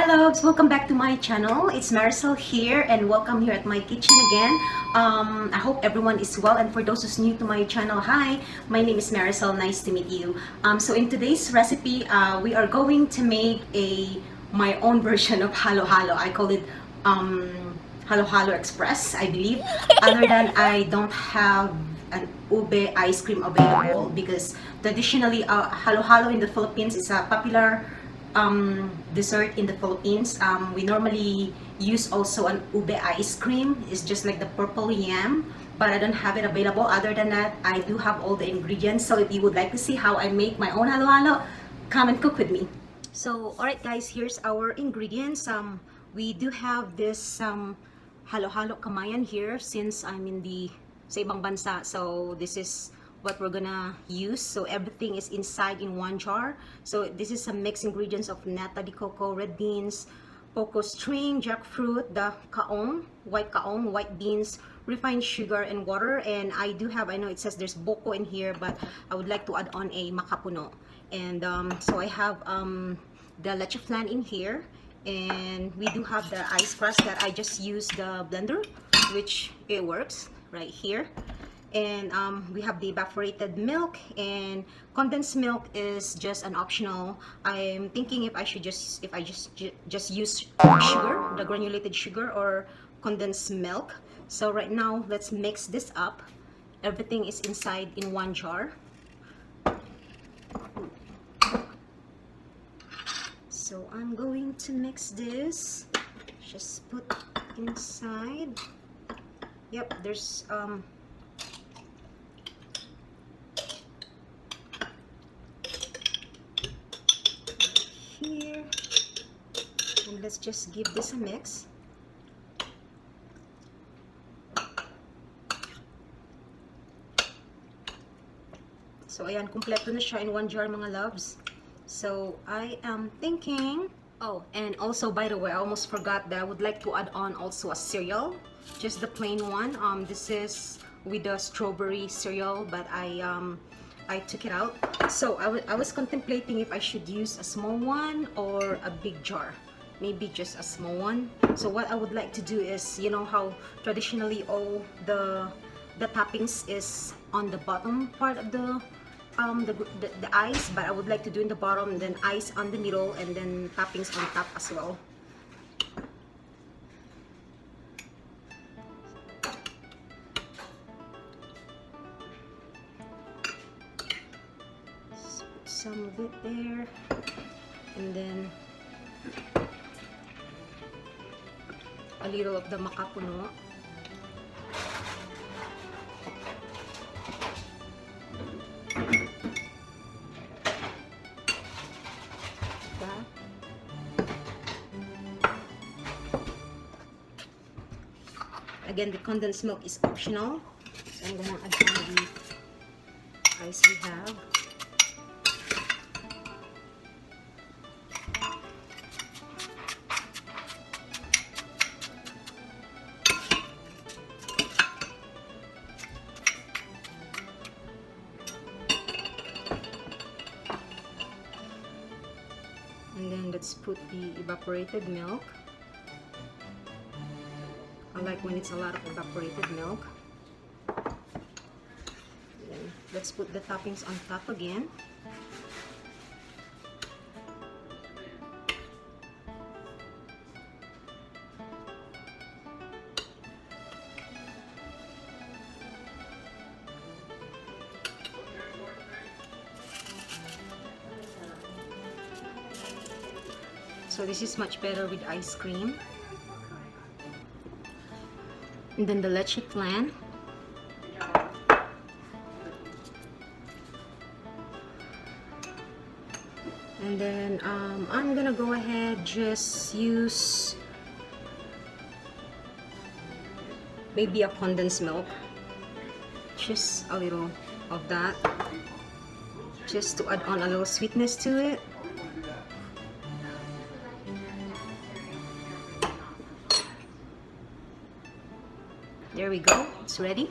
Hi loves, welcome back to my channel. It's Maricel here and welcome here at my kitchen again. I hope everyone is well, and for those who's new to my channel, hi, my name is Maricel, nice to meet you. So in today's recipe, we are going to make my own version of halo halo. I call it halo halo express, I believe. Other than I don't have an ube ice cream available because traditionally halo halo in the Philippines is a popular dessert in the Philippines. We normally use also an ube ice cream. It's just like the purple yam, but I don't have it available. Other than that, I do have all the ingredients. So if you would like to see how I make my own halo halo, come and cook with me. So alright guys, here's our ingredients. We do have this halo halo kamayan here since I'm in the sa ibang bansa. So this is what we're gonna use. So everything is inside in one jar. So this is some mixed ingredients of nata de coco, red beans, cocoa string, jackfruit, the kaong, white beans, refined sugar, and water. And I do have, I know it says there's boko in here, but I would like to add on a makapuno. And so I have the leche flan in here, and we do have the ice crust that I just used the blender, which it works right here. And we have the evaporated milk, and condensed milk is just an optional. I'm thinking if I just use sugar, the granulated sugar, or condensed milk. So right now let's mix this up. Everything is inside in one jar. So I'm going to mix this, just put inside. Yep, there's here, and let's just give this a mix. So ayan, kumpleto na siya in one jar mga loves. So I am thinking, oh, and also by the way, I almost forgot that I would like to add on also a cereal, just the plain one. This is with the strawberry cereal, but I took it out. So I was contemplating if I should use a small one or a big jar. Maybe just a small one. So what I would like to do is, you know how traditionally all the toppings is on the bottom part of the ice, but I would like to do in the bottom, then ice on the middle, and then toppings on top as well. Some of it there, and then a little of the makapuno. Again, the condensed milk is optional, so I'm gonna add some of the ice we have. And then let's put the evaporated milk. I like when it's a lot of evaporated milk. Then let's put the toppings on top again. So this is much better with ice cream. And then the leche flan. And then I'm gonna go ahead, just use maybe a condensed milk. Just a little of that, just to add on a little sweetness to it. There we go, it's ready.